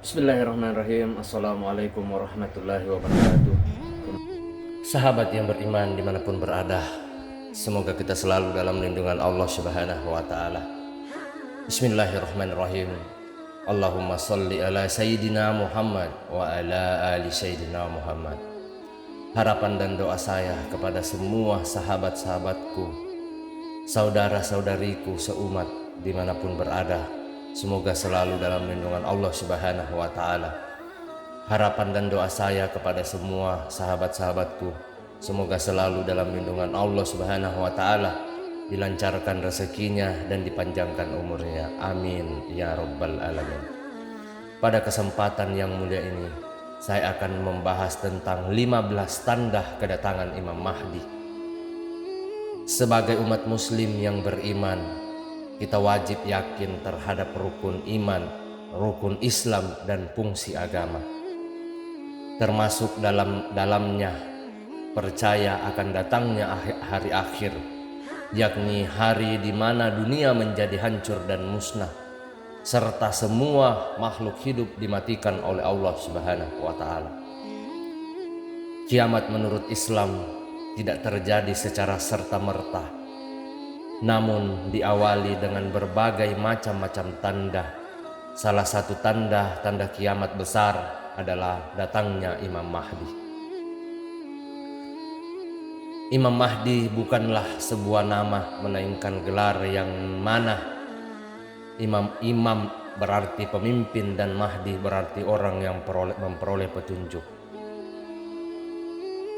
Bismillahirrahmanirrahim. Assalamualaikum warahmatullahi wabarakatuh. Sahabat yang beriman dimanapun berada, semoga kita selalu dalam lindungan Allah Subhanahu wa Ta'ala. Bismillahirrahmanirrahim. Allahumma salli ala Sayyidina Muhammad wa ala ali Sayyidina Muhammad. Harapan dan doa saya kepada semua sahabat-sahabatku, saudara-saudariku seumat dimanapun berada, semoga selalu dalam lindungan Allah Subhanahu wa Ta'ala. Harapan dan doa saya kepada semua sahabat-sahabatku, semoga selalu dalam lindungan Allah Subhanahu wa Ta'ala, dilancarkan rezekinya dan dipanjangkan umurnya. Amin ya rabbal alamin. Pada kesempatan yang mulia ini, saya akan membahas tentang 15 tanda kedatangan Imam Mahdi. Sebagai umat muslim yang beriman, kita wajib yakin terhadap rukun iman, rukun Islam, dan fungsi agama. Termasuk dalamnya percaya akan datangnya hari akhir, yakni hari di mana dunia menjadi hancur dan musnah, serta semua makhluk hidup dimatikan oleh Allah Subhanahu wa Ta'ala. Kiamat menurut Islam tidak terjadi secara serta-merta, namun diawali dengan berbagai macam-macam tanda. Salah satu tanda kiamat besar adalah datangnya Imam Mahdi. Imam Mahdi bukanlah sebuah nama, melainkan gelar yang mana Imam berarti pemimpin dan Mahdi berarti orang yang memperoleh petunjuk.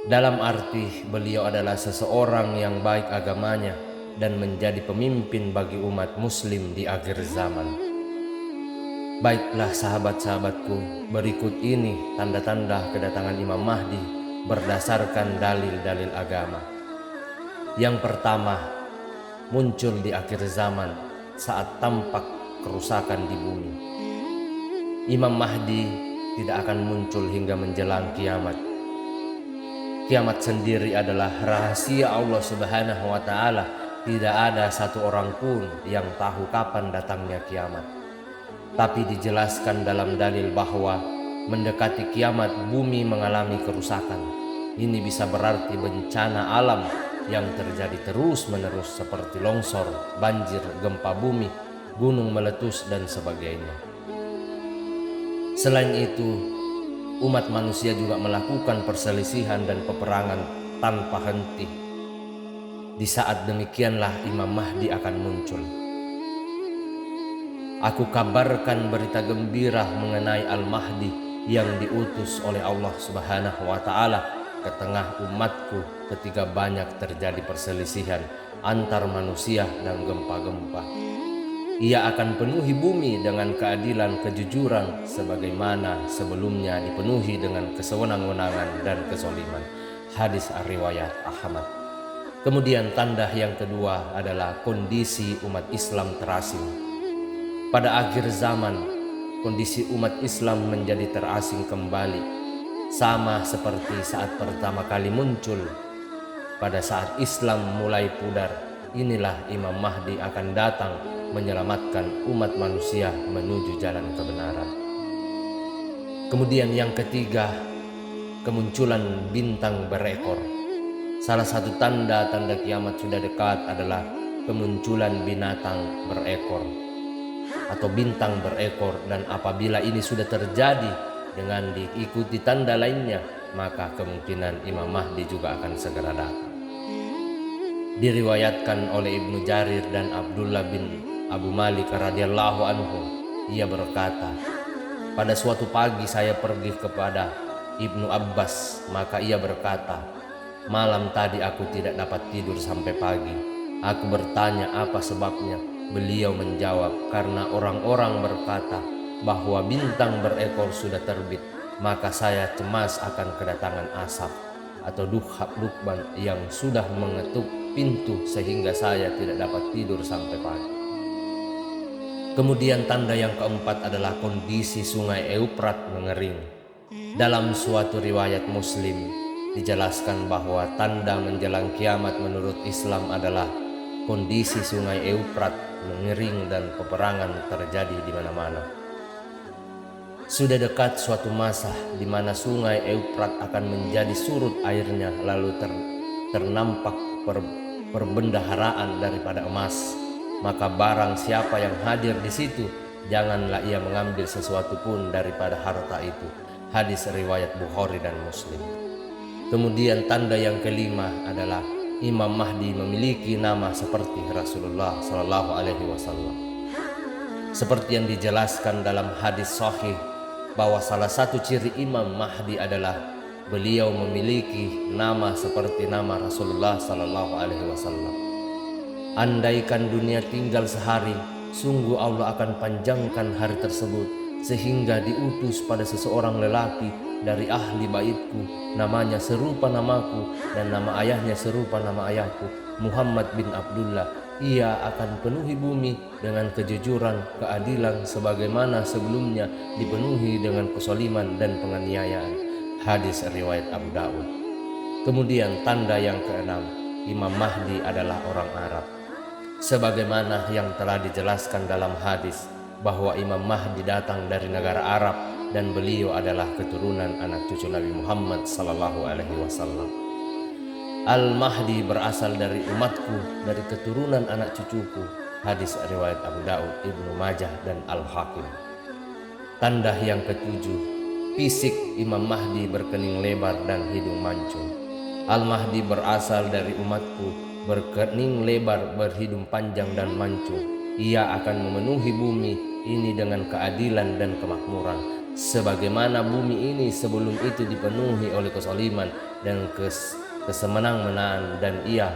Dalam arti beliau adalah seseorang yang baik agamanya dan menjadi pemimpin bagi umat muslim di akhir zaman. Baiklah sahabat-sahabatku, berikut ini tanda-tanda kedatangan Imam Mahdi berdasarkan dalil-dalil agama. Yang pertama, muncul di akhir zaman saat tampak kerusakan di bumi. Imam Mahdi tidak akan muncul hingga menjelang kiamat. Kiamat sendiri adalah rahasia Allah Subhanahu wa Ta'ala. Tidak ada satu orang pun yang tahu kapan datangnya kiamat. Tapi dijelaskan dalam dalil bahwa mendekati kiamat bumi mengalami kerusakan. Ini bisa berarti bencana alam yang terjadi terus-menerus seperti longsor, banjir, gempa bumi, gunung meletus, dan sebagainya. Selain itu, umat manusia juga melakukan perselisihan dan peperangan tanpa henti. Di saat demikianlah Imam Mahdi akan muncul. Aku kabarkan berita gembira mengenai Al-Mahdi yang diutus oleh Allah Subhanahu wa Ta'ala ke tengah umatku ketika banyak terjadi perselisihan antar manusia dan gempa-gempa. Ia akan penuhi bumi dengan keadilan, kejujuran, sebagaimana sebelumnya dipenuhi dengan kesewenang-wenangan dan kezaliman. Hadis riwayat Ahmad. Kemudian tanda yang kedua adalah kondisi umat Islam terasing. Pada akhir zaman, kondisi umat Islam menjadi terasing kembali, sama seperti saat pertama kali muncul. Pada saat Islam mulai pudar, inilah Imam Mahdi akan datang menyelamatkan umat manusia menuju jalan kebenaran. Kemudian yang ketiga, kemunculan bintang berekor. Salah satu tanda-tanda kiamat sudah dekat adalah kemunculan binatang berekor atau bintang berekor, dan apabila ini sudah terjadi dengan diikuti tanda lainnya, maka kemungkinan Imam Mahdi juga akan segera datang. Diriwayatkan oleh Ibnu Jarir dan Abdullah bin Abu Malik radhiyallahu anhu, ia berkata, pada suatu pagi saya pergi kepada Ibnu Abbas, maka ia berkata, malam tadi aku tidak dapat tidur sampai pagi. Aku bertanya apa sebabnya. Beliau menjawab, karena orang-orang berkata bahwa bintang berekor sudah terbit. Maka saya cemas akan kedatangan asap atau dukban yang sudah mengetuk pintu sehingga saya tidak dapat tidur sampai pagi. Kemudian tanda yang keempat adalah kondisi sungai Eufrat mengering. Dalam suatu riwayat Muslim dijelaskan bahwa tanda menjelang kiamat menurut Islam adalah kondisi sungai Eufrat mengering dan peperangan terjadi di mana-mana. Sudah dekat suatu masa di mana sungai Eufrat akan menjadi surut airnya, lalu ternampak perbendaharaan daripada emas. Maka barang siapa yang hadir di situ, janganlah ia mengambil sesuatu pun daripada harta itu. Hadis riwayat Bukhari dan Muslim. Kemudian tanda yang kelima adalah Imam Mahdi memiliki nama seperti Rasulullah Shallallahu Alaihi Wasallam. Seperti yang dijelaskan dalam hadis sahih bahwa salah satu ciri Imam Mahdi adalah beliau memiliki nama seperti nama Rasulullah Shallallahu Alaihi Wasallam. Andaikan dunia tinggal sehari, sungguh Allah akan panjangkan hari tersebut sehingga diutus pada seseorang lelaki dari ahli baitku, namanya serupa namaku dan nama ayahnya serupa nama ayahku, Muhammad bin Abdullah. Ia akan penuhi bumi dengan kejujuran, keadilan sebagaimana sebelumnya dipenuhi dengan kezaliman dan penganiayaan. Hadis riwayat Abu Daud. Kemudian tanda yang keenam, Imam Mahdi adalah orang Arab. Sebagaimana yang telah dijelaskan dalam hadis bahwa Imam Mahdi datang dari negara Arab dan beliau adalah keturunan anak cucu Nabi Muhammad sallallahu alaihi wasallam. Al-Mahdi berasal dari umatku, dari keturunan anak cucuku. Hadis riwayat Abu Daud, Ibnu Majah dan Al-Hakim. Tanda yang ketujuh, fisik Imam Mahdi berkening lebar dan hidung mancung. Al-Mahdi berasal dari umatku, berkening lebar, berhidung panjang dan mancung. Ia akan memenuhi bumi ini dengan keadilan dan kemakmuran, sebagaimana bumi ini sebelum itu dipenuhi oleh kezaliman dan kesemenang-menangan, dan ia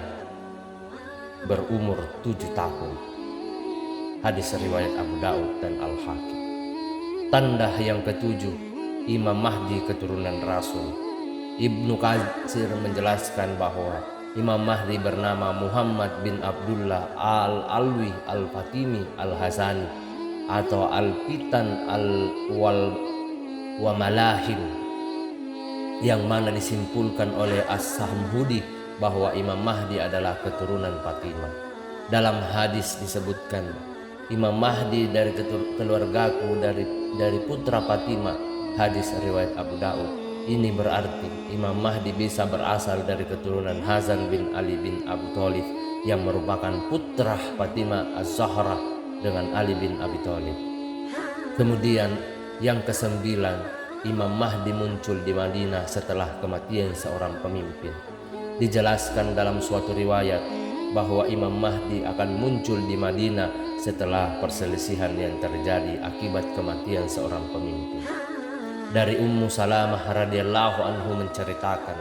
berumur 7 tahun. Hadis riwayat Abu Daud dan Al-Hakim. Tanda yang ketujuh, Imam Mahdi keturunan Rasul. Ibnu Katsir menjelaskan bahwa Imam Mahdi bernama Muhammad bin Abdullah Al-Alwi Al-Fatimi Al-Hasani atau Al-Fitan Al-Wamalahim, yang mana disimpulkan oleh As-Samhudi bahwa Imam Mahdi adalah keturunan Fatimah. Dalam hadis disebutkan, Imam Mahdi dari keluargaku, dari putra Fatimah. Hadis riwayat Abu Daud. Ini berarti Imam Mahdi bisa berasal dari keturunan Hasan bin Ali bin Abu Thalib yang merupakan putra Fatimah Az-Zahra dengan Ali bin Abi Thalib. Kemudian yang kesembilan, Imam Mahdi muncul di Madinah setelah kematian seorang pemimpin. Dijelaskan dalam suatu riwayat bahwa Imam Mahdi akan muncul di Madinah setelah perselisihan yang terjadi akibat kematian seorang pemimpin. Dari Ummu Salamah radhiyallahu anhu menceritakan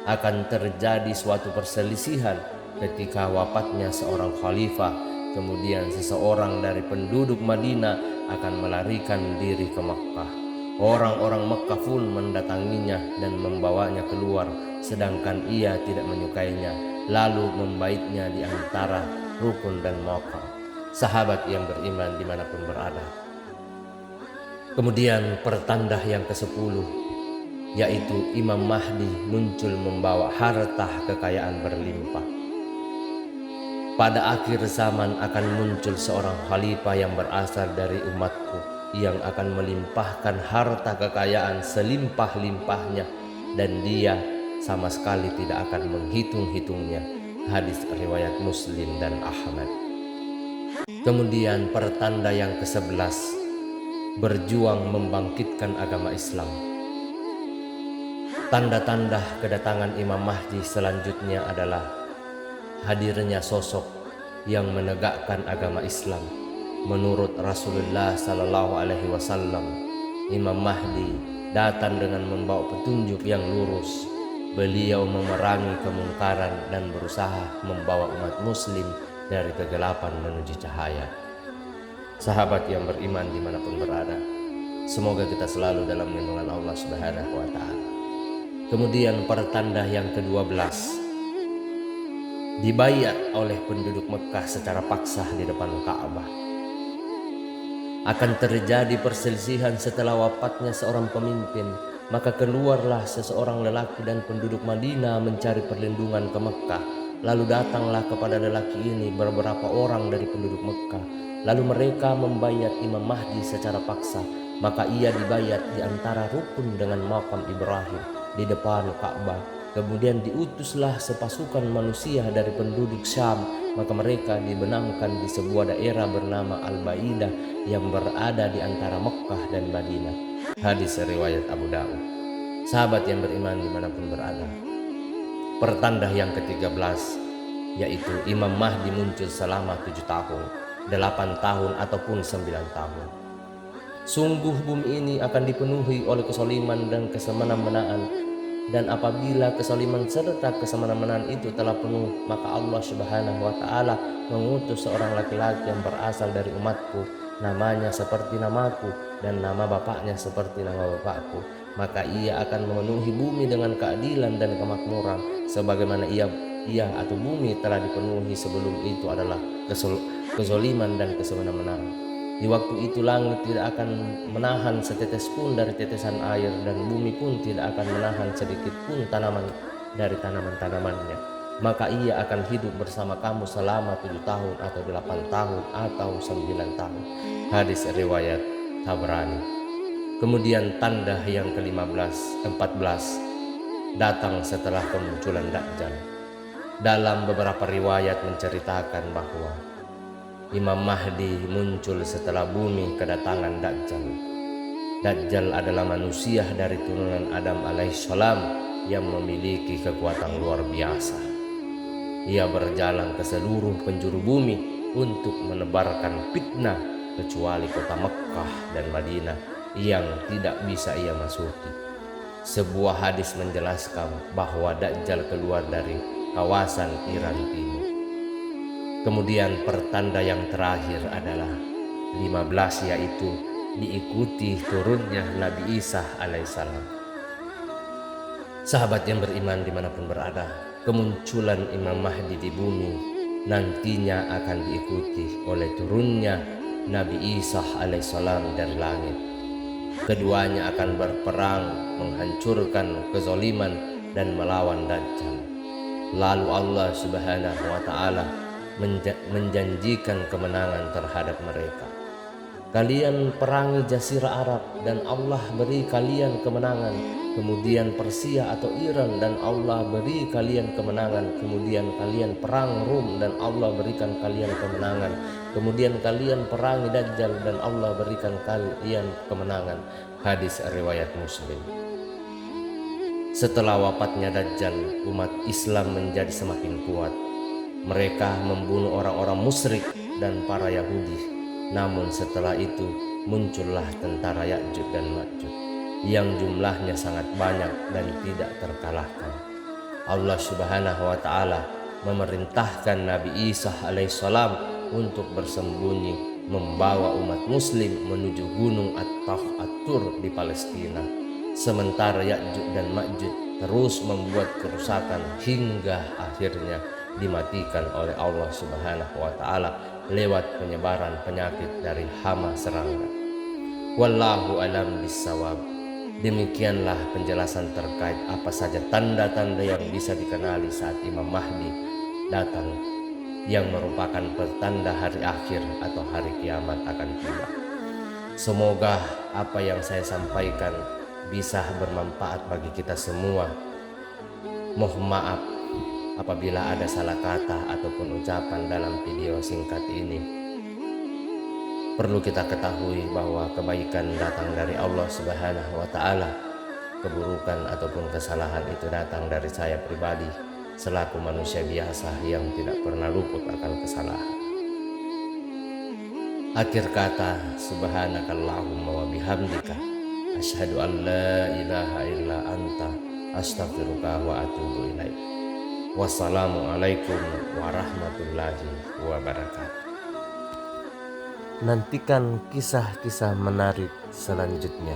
akan terjadi suatu perselisihan ketika wafatnya seorang khalifah. Kemudian seseorang dari penduduk Madinah akan melarikan diri ke Makkah. Orang-orang Makkah pun mendatanginya dan membawanya keluar, sedangkan ia tidak menyukainya, lalu membaitnya di antara rukun dan makam. Sahabat yang beriman dimanapun berada. Kemudian pertanda yang ke-10, yaitu Imam Mahdi muncul membawa harta kekayaan berlimpah. Pada akhir zaman akan muncul seorang khalifah yang berasal dari umatku, yang akan melimpahkan harta kekayaan selimpah-limpahnya, dan dia sama sekali tidak akan menghitung-hitungnya. Hadis riwayat Muslim dan Ahmad. Kemudian pertanda yang ke-11, berjuang membangkitkan agama Islam. Tanda-tanda kedatangan Imam Mahdi selanjutnya adalah hadirnya sosok yang menegakkan agama Islam. Menurut Rasulullah Sallallahu Alaihi Wasallam, Imam Mahdi datang dengan membawa petunjuk yang lurus. Beliau memerangi kemungkaran dan berusaha membawa umat muslim dari kegelapan menuju cahaya. Sahabat yang beriman dimanapun berada, semoga kita selalu dalam lindungan Allah Subhanahu wa Ta'ala. Kemudian pertanda yang ke-12, dibayat oleh penduduk Mekah secara paksa di depan Ka'bah. Akan terjadi perselisihan setelah wafatnya seorang pemimpin, maka keluarlah seseorang lelaki dan penduduk Madinah mencari perlindungan ke Mekah. Lalu datanglah kepada lelaki ini beberapa orang dari penduduk Mekah. Lalu mereka membayat Imam Mahdi secara paksa. Maka ia dibayat di antara rukun dengan makam Ibrahim di depan Ka'bah. Kemudian diutuslah sepasukan manusia dari penduduk Syam, maka mereka dibenamkan di sebuah daerah bernama Al-Baidah yang berada di antara Mekkah dan Madinah. Hadis riwayat Abu Daud. Sahabat yang beriman dimanapun berada, pertanda yang ke-13 yaitu Imam Mahdi muncul selama 7 tahun, 8 tahun ataupun 9 tahun. Sungguh bumi ini akan dipenuhi oleh kesoliman dan kesemena-menaan, dan apabila kesoliman serta kesemena-menaan itu telah penuh, maka Allah Subhanahu wa Ta'ala mengutus seorang laki-laki yang berasal dari umatku, namanya seperti namaku dan nama bapaknya seperti nama bapakku. Maka ia akan memenuhi bumi dengan keadilan dan kemakmuran, sebagaimana ia atau bumi telah dipenuhi sebelum itu adalah kezoliman dan kesemena-menaan. Di waktu itu langit tidak akan menahan setetes pun dari tetesan air, dan bumi pun tidak akan menahan sedikit pun tanaman dari tanaman-tanamannya. Maka ia akan hidup bersama kamu selama 7 tahun atau 8 tahun atau 9 tahun. Hadis riwayat Tabrani. Kemudian tanda yang ke-14 datang setelah kemunculan Dajjal. Dalam beberapa riwayat menceritakan bahwa Imam Mahdi muncul setelah bumi kedatangan Dajjal. Dajjal adalah manusia dari turunan Adam alaihissalam yang memiliki kekuatan luar biasa. Ia berjalan ke seluruh penjuru bumi untuk menebarkan fitnah kecuali kota Mekkah dan Madinah yang tidak bisa ia masuki. Sebuah hadis menjelaskan bahwa Dajjal keluar dari kawasan Iran Timur. Kemudian pertanda yang terakhir adalah 15, yaitu diikuti turunnya Nabi Isa alaihissalam. Sahabat yang beriman dimanapun berada, kemunculan Imam Mahdi di bumi nantinya akan diikuti oleh turunnya Nabi Isa alaihissalam dari langit. Keduanya akan berperang menghancurkan kezoliman dan melawan Dajjal. Lalu Allah Subhanahu wa Ta'ala menjanjikan kemenangan terhadap mereka. Kalian perangi Jazirah Arab dan Allah beri kalian kemenangan. Kemudian Persia atau Iran dan Allah beri kalian kemenangan. Kemudian kalian perang Rum dan Allah berikan kalian kemenangan. Kemudian kalian perangi Dajjal dan Allah berikan kalian kemenangan. Hadis riwayat Muslim. Setelah wafatnya Dajjal, umat Islam menjadi semakin kuat. Mereka membunuh orang-orang musyrik dan para Yahudi. Namun setelah itu muncullah tentara Ya'juj dan Ma'juj yang jumlahnya sangat banyak dan tidak terkalahkan. Allah Subhanahu wa Ta'ala memerintahkan Nabi Isa alaihissalam untuk bersembunyi membawa umat muslim menuju gunung At-Tur di Palestina. Sementara Ya'juj dan Ma'juj terus membuat kerusakan hingga akhirnya dimatikan oleh Allah Subhanahu wa Ta'ala lewat penyebaran penyakit dari hama serangga. Wallahu alam bissawab. Demikianlah penjelasan terkait apa saja tanda-tanda yang bisa dikenali saat Imam Mahdi datang, yang merupakan pertanda hari akhir atau hari kiamat akan tiba. Semoga apa yang saya sampaikan bisa bermanfaat bagi kita semua. Mohon maaf apabila ada salah kata ataupun ucapan dalam video singkat ini. Perlu kita ketahui bahwa kebaikan datang dari Allah Subhanahu wa Ta'ala. Keburukan ataupun kesalahan itu datang dari saya pribadi selaku manusia biasa yang tidak pernah luput akan kesalahan. Akhir kata, subhanakallahumma wa bihamdika asyhadu an la ilaha illa anta astaghfiruka wa atubu ilaik. Wassalamualaikum warahmatullahi wabarakatuh. Nantikan kisah-kisah menarik selanjutnya.